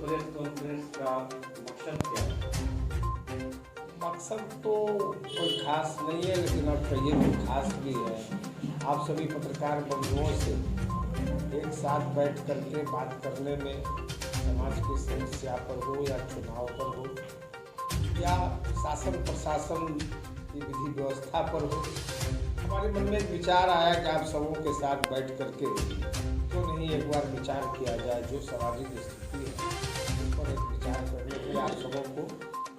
Press conference का मकसद क्या है? मकसद तो कोई खास नहीं है, लेकिन आप कहिए तो खास भी है। आप सभी पत्रकार बंधुओं से एक साथ बैठ करके बात करने में, समाज की समस्या पर हो या चुनाव पर हो या शासन प्रशासन की विधि व्यवस्था पर हो, हमारे मन में एक विचार आया कि आप सबों के साथ बैठ करके क्यों नहीं एक बार विचार किया जाए। जो सामाजिक स्थिति है उस पर एक विचार करने के लिए आप सबों को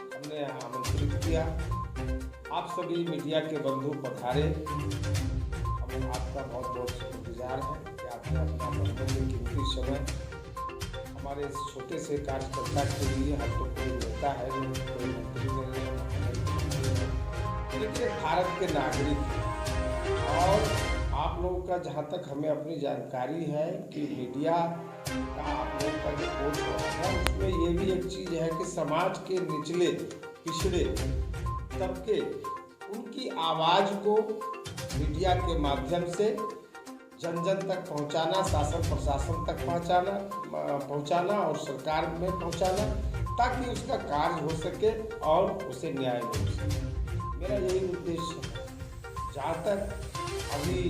हमने आमंत्रित किया। आप सभी मीडिया के बंधु पधारे। हम आपका बहुत बहुत शुक्रगुजार हैं कि आपने अपना बहुमूल्य कीमती समय हमारे इस छोटे से कार्यकर्ता के लिए, हम तो कोई नेता है नहीं, कोई मंत्री नहीं है, लेकिन एक भारत के नागरिक हैं। और आप लोगों का जहाँ तक हमें अपनी जानकारी है कि मीडिया का आप लोगों का जो कोर्स है उसमें ये भी एक चीज़ है कि समाज के निचले पिछड़े तबके उनकी आवाज़ को मीडिया के माध्यम से जन जन तक पहुंचाना, शासन प्रशासन तक पहुंचाना और सरकार में पहुंचाना, ताकि उसका कार्य हो सके और उसे न्याय मिल सके। मेरा यही उद्देश्य है। जहाँ तक अभी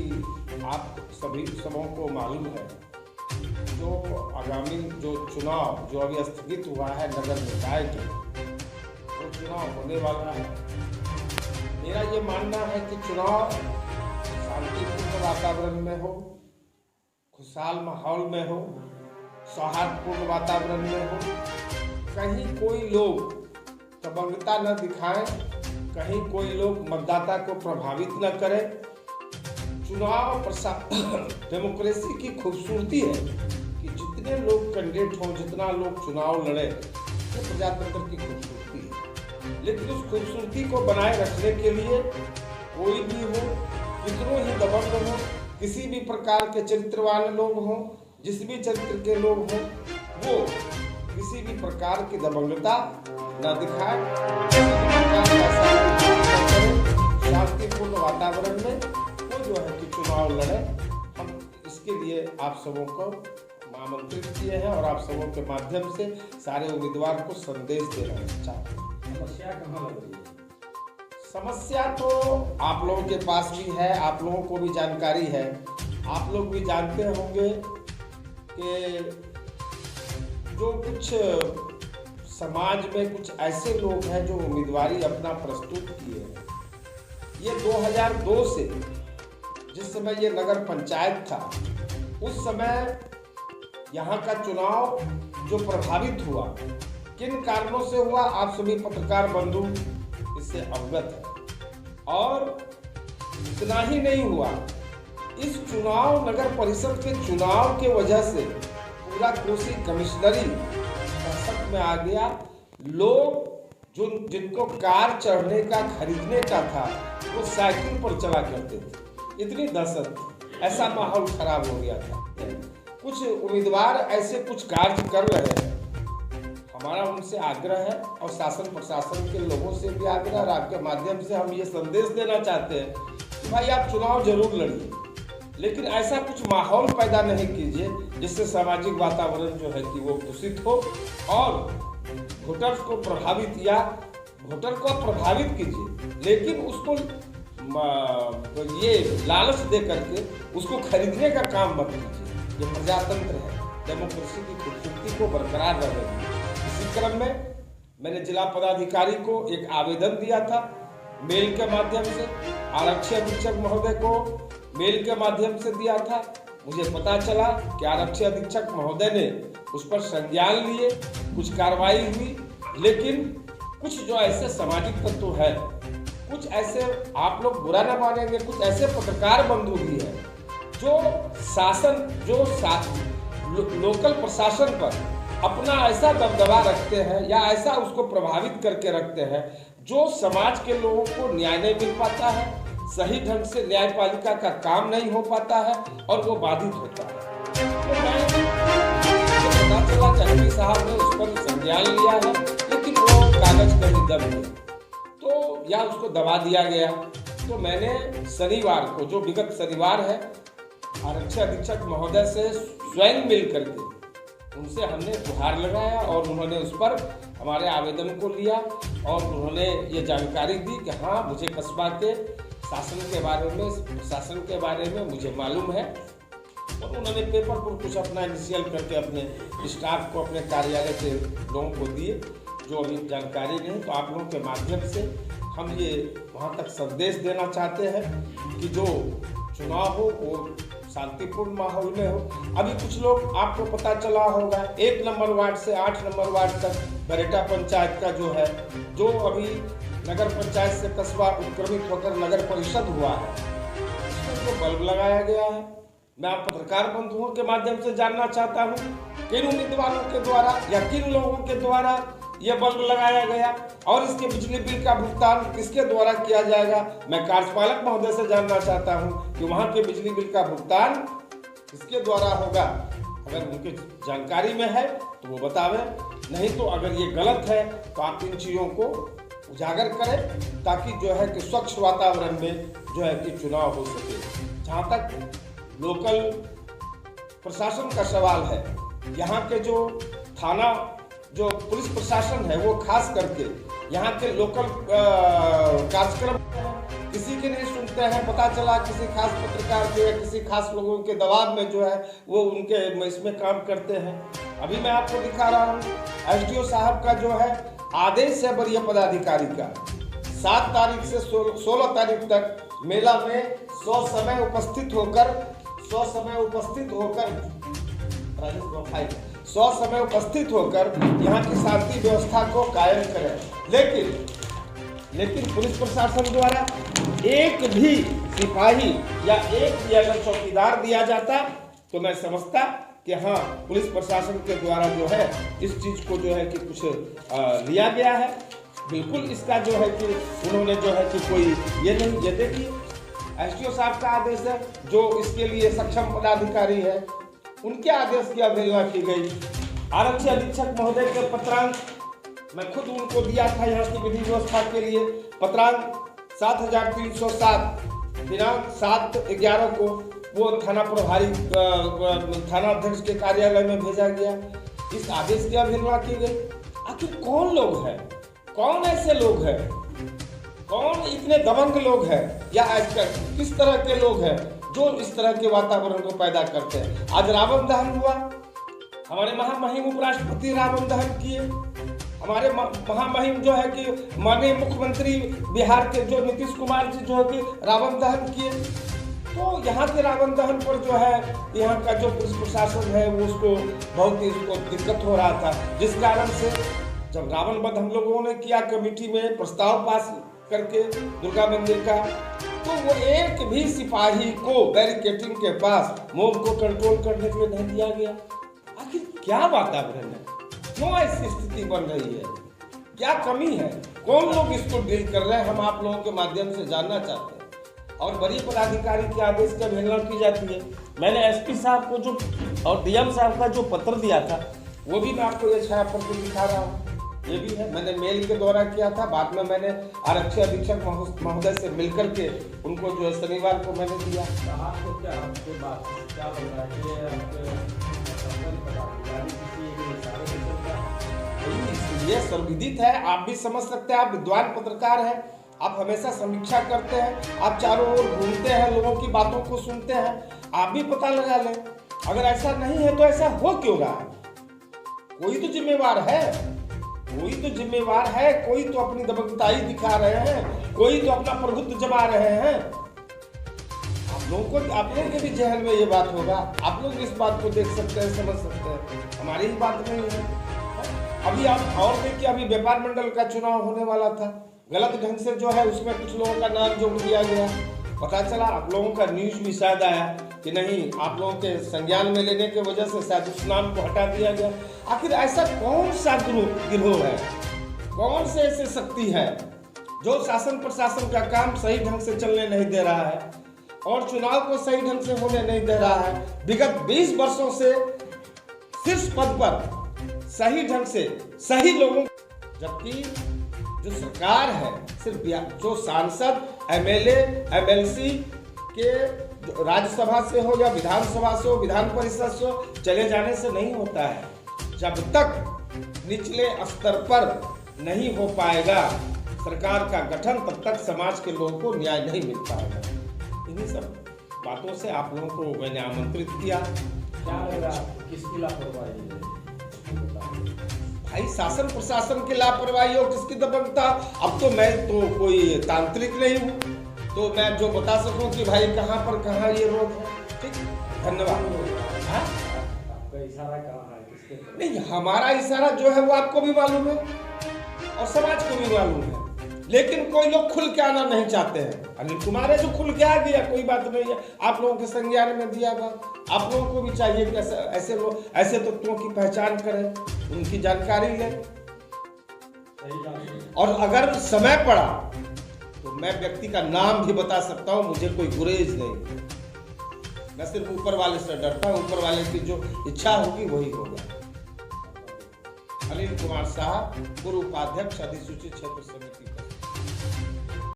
आप सभी सबों को मालूम है, जो आगामी जो चुनाव जो अभी स्थगित हुआ है नगर निकाय के, वो चुनाव होने वाला है। मेरा ये मानना है कि चुनाव शांतिपूर्ण वातावरण में हो, खुशहाल माहौल में हो, सौहार्दपूर्ण वातावरण में हो। कहीं कोई लोग दबंगता न दिखाएं, कहीं कोई लोग मतदाता को प्रभावित न करें। चुनाव डेमोक्रेसी की खूबसूरती है कि जितने लोग कैंडिडेट हों, जितना लोग चुनाव लड़े, वो प्रजातंत्र की खूबसूरती है। लेकिन उस खूबसूरती को बनाए रखने के लिए कोई भी हो, कितनों ही दबंग हो, किसी भी प्रकार के चरित्रवान लोग हों, जिस भी चरित्र के लोग हों, वो किसी भी प्रकार की दबंगता न दिखाए, शांतिपूर्ण वातावरण में वो जो है कि चुनाव लड़े। हम इसके लिए आप सबों को आमंत्रित किए हैं और आप सबों के माध्यम से सारे उम्मीदवार को संदेश देना चाहते हैं। समस्या कहाँ लग रही है? समस्या तो आप लोगों के पास भी है, आप लोगों को भी जानकारी है। आप लोग भी जानते होंगे कि जो कुछ समाज में कुछ ऐसे लोग हैं जो उम्मीदवारी अपना प्रस्तुत किए हैं। ये 2002 से जिस समय ये नगर पंचायत था, उस समय यहाँ का चुनाव जो प्रभावित हुआ, किन कारणों से हुआ, आप सभी पत्रकार बंधु इससे अवगत है। और इतना ही नहीं हुआ, इस चुनाव नगर परिषद के चुनाव के वजह से पूरा कोसी कमिश्नरी दहशत में आ गया। लोग जिनको कार चढ़ने का खरीदने का था, वो साइकिल पर चला करते थे। इतनी दहशत, ऐसा माहौल खराब हो गया था। कुछ उम्मीदवार ऐसे कुछ कार्य कर रहे हैं। हमारा उनसे आग्रह है और शासन प्रशासन के लोगों से भी आग्रह, और आपके माध्यम से हम ये संदेश देना चाहते हैं कि भाई आप चुनाव जरूर लड़िए, लेकिन ऐसा कुछ माहौल पैदा नहीं कीजिए जिससे सामाजिक वातावरण जो है कि वो दूषित हो और वोटर्स को प्रभावित, या वोटर को प्रभावित कीजिए लेकिन उसको तो ये लालच दे करके उसको खरीदने का काम मत कीजिए। ये प्रजातंत्र है, डेमोक्रेसी की खूबसूरती को बरकरार रखेगी। इसी क्रम में मैंने जिला पदाधिकारी को एक आवेदन दिया था, मेल के माध्यम से आरक्षी अधीक्षक महोदय को मेल के माध्यम से दिया था। मुझे पता चला कि आरक्षी अधीक्षक महोदय ने उस पर संज्ञान लिए, कुछ कार्रवाई हुई, लेकिन कुछ जो ऐसे सामाजिक तत्व है, कुछ ऐसे, आप लोग बुरा ना मानेंगे, कुछ ऐसे पत्रकार बंधु भी हैं जो लोकल प्रशासन पर अपना ऐसा दबदबा रखते हैं या ऐसा उसको प्रभावित करके रखते हैं, जो समाज के लोगों को न्याय नहीं मिल पाता है, सही ढंग से न्यायपालिका का काम नहीं हो पाता है और वो बाधित होता है। तो मैं पता चला चौधरी साहब ने उस पर संज्ञान लिया है, लेकिन वो कागज कहीं दब गया तो या उसको दबा दिया गया। तो मैंने शनिवार को, जो विगत शनिवार है, आरक्षी अधीक्षक महोदय से स्वयं मिल करके उनसे हमने गुहार लगाया और उन्होंने उस पर हमारे आवेदन को लिया और उन्होंने ये जानकारी दी कि हाँ, मुझे कस्बा के शासन के बारे में मुझे मालूम है। और उन्होंने पेपर पर कुछ अपना इनिशियल करके अपने स्टाफ को, अपने कार्यालय के लोगों को दिए जो अभी जानकारी नहीं। तो आप लोगों के माध्यम से हम ये वहाँ तक संदेश देना चाहते हैं कि जो चुनाव हो वो शांतिपूर्ण माहौल में हो। अभी कुछ लोग, आपको पता चला होगा, 1 नंबर वार्ड से 8 नंबर वार्ड तक बरेटा पंचायत का जो है, जो अभी नगर पंचायत से कस्बा उत्क्रमित होकर नगर परिषद हुआ है, इसमें जो बल्ब लगाया गया है, मैं आप पत्रकार बंधुओं के माध्यम से जानना चाहता हूँ किन उम्मीदवारों के द्वारा या किन लोगों के द्वारा यह बल्ब लगाया गया और इसके बिजली बिल का भुगतान किसके द्वारा किया जाएगा। मैं कार्यपालक महोदय से जानना चाहता हूं कि वहां के बिजली बिल का भुगतान किसके द्वारा होगा। अगर उनकी जानकारी में है तो वो बतावे, नहीं तो अगर ये गलत है तो आप इन चीज़ों को उजागर करें ताकि जो है कि स्वच्छ वातावरण में जो है कि चुनाव हो सके। जहाँ तक लोकल प्रशासन का सवाल है, यहाँ के जो थाना, जो पुलिस प्रशासन है, वो खास करके यहाँ के लोकल कार्यक्रम किसी के नहीं सुनते हैं। पता चला किसी खास पत्रकार के या किसी खास लोगों के दबाव में जो है वो उनके इसमें काम करते हैं। अभी मैं आपको दिखा रहा हूँ एसडीओ साहब का जो है आदेश है वरीय पदाधिकारी का, 7 तारीख से 16 तारीख तक मेला में 100 समय उपस्थित होकर 100 समय उपस्थित होकर यहाँ की शांति व्यवस्था को कायम करें। लेकिन पुलिस प्रशासन द्वारा एक भी सिपाही या एक भी अगर चौकीदार दिया जाता तो मैं समझता कि हाँ, पुलिस प्रशासन के द्वारा जो है इस चीज को जो है कि कुछ लिया गया है। बिल्कुल इसका जो है कि उन्होंने जो है कि कोई ये नहीं, ये देखिए एसडीओ साहब का आदेश है, जो इसके लिए सक्षम पदाधिकारी है उनके आदेश की अवहेलना की गई। आरक्षी अधीक्षक महोदय के पत्रांक मैं खुद उनको दिया था यहाँ की विधि व्यवस्था के लिए। पत्रांक 7307 दिनांक 7/11 को वो थाना प्रभारी थाना अध्यक्ष के कार्यालय में भेजा गया। इस आदेश की अवहेलना की गई। आखिर कौन लोग हैं, कौन ऐसे लोग हैं, कौन इतने दबंग लोग हैं या किस तरह के लोग हैं जो इस तरह के वातावरण को पैदा करते हैं। आज रावण दहन हुआ, हमारे महामहिम उपराष्ट्रपति रावण दहन किए, हमारे महामहिम जो है कि माननीय मुख्यमंत्री बिहार के जो नीतीश कुमार जी जो है कि रावण दहन किए। तो यहाँ के रावण दहन पर जो है यहाँ का जो पुलिस प्रशासन है वो उसको बहुत ही उसको दिक्कत हो रहा था, जिस कारण से जब रावण वध हम लोगों ने किया कमेटी में प्रस्ताव पास करके दुर्गा मंदिर का, तो वो एक भी सिपाही को बैरिकेडिंग के पास मोब को कंट्रोल करने के लिए नहीं दिया गया। आखिर क्या वातावरण है, क्यों ऐसी स्थिति बन रही है, क्या कमी है, कौन लोग इसको डील कर रहे हैं, हम आप लोगों के माध्यम से जानना चाहते हैं। और वरीय पदाधिकारी के आदेश की अवहेलना की जाती है। मैंने एसपी साहब को जो और डीएम साहब का जो पत्र दिया था वो भी मैं आपको ये छाया पर दिखा रहा हूँ, ये भी है। मैंने मेल के द्वारा किया था, बाद में मैंने आरक्षी अधीक्षक महोदय से मिलकर के उनको जो है शनिवार को मैंने दिया। आपको क्या आपके बात क्या बन रहा है, ये सर्वविदित है, आप भी समझ सकते हैं, आप विद्वान पत्रकार हैं, आप हमेशा समीक्षा करते हैं, आप चारों ओर घूमते हैं, लोगों की बातों को सुनते हैं, आप भी पता लगा लें। अगर ऐसा नहीं है तो ऐसा हो क्यों रहा है? कोई तो जिम्मेवार है, कोई तो जिम्मेवार है, कोई तो अपनी दबंगताई दिखा रहे हैं, कोई तो अपना प्रभुत्व जमा रहे हैं। आप लोगों के भी जहन में ये बात होगा, आप लोग इस बात को देख सकते हैं, समझ सकते हैं, हमारी ही बात नहीं है। अभी आप और देखिए, अभी व्यापार मंडल का चुनाव होने वाला था, गलत ढंग से जो है उसमें कुछ लोगों का नाम जोड़ दिया गया। पता चला आप लोगों का न्यूज भी शायद आया कि नहीं, आप लोगों के संज्ञान में लेने की वजह से शायद उस नाम को हटा दिया गया। आखिर ऐसा कौन सा गिरोह है, कौन से ऐसे शक्ति है जो शासन प्रशासन का काम सही ढंग से चलने नहीं दे रहा है और चुनाव को सही ढंग से होने नहीं दे रहा है। विगत 20 वर्षों से शीर्ष पद पर सही ढंग से सही लोगों, जबकि जो सरकार है सिर्फ जो सांसद एमएलए एमएलसी के राज्यसभा से हो या विधानसभा से हो, विधान परिषद से चले जाने से नहीं होता है। जब तक निचले स्तर पर नहीं हो पाएगा सरकार का गठन, तब तक समाज के लोगों को न्याय नहीं मिल पाएगा। इन्हीं सब बातों से आप लोगों को मैंने आमंत्रित किया। क्या लग रहा है किसकी लापरवाही है? भाई शासन प्रशासन की लापरवाही हो, किसकी दबंगता। अब तो मैं तो कोई तांत्रिक नहीं हूँ, तो मैं जो बता सकूं कि भाई कहाँ पर कहाँ ये रोग है। ठीक, धन्यवाद। हाँ? आपका इशारा कहाँ है, किसके तरफ? नहीं, हमारा इशारा जो है वो आपको भी मालूम है और समाज को भी मालूम है, लेकिन कोई लोग खुल के आना नहीं चाहते हैं। अनिल कुमार है जो खुल के आ गया, कोई बात नहीं है, आप लोगों के संज्ञान में दिया बात। आप लोगों को भी चाहिए कि ऐसे लोग, ऐसे तत्वों की पहचान करें, उनकी जानकारी लें, और अगर समय पड़ा तो मैं व्यक्ति का नाम भी बता सकता हूं, मुझे कोई गुरेज नहीं। मैं सिर्फ ऊपर वाले से डरता हूं, ऊपर वाले की जो इच्छा होगी वही होगा। अनिल कुमार साहब, पूर्व उपाध्यक्ष अधिसूचित क्षेत्र समिति।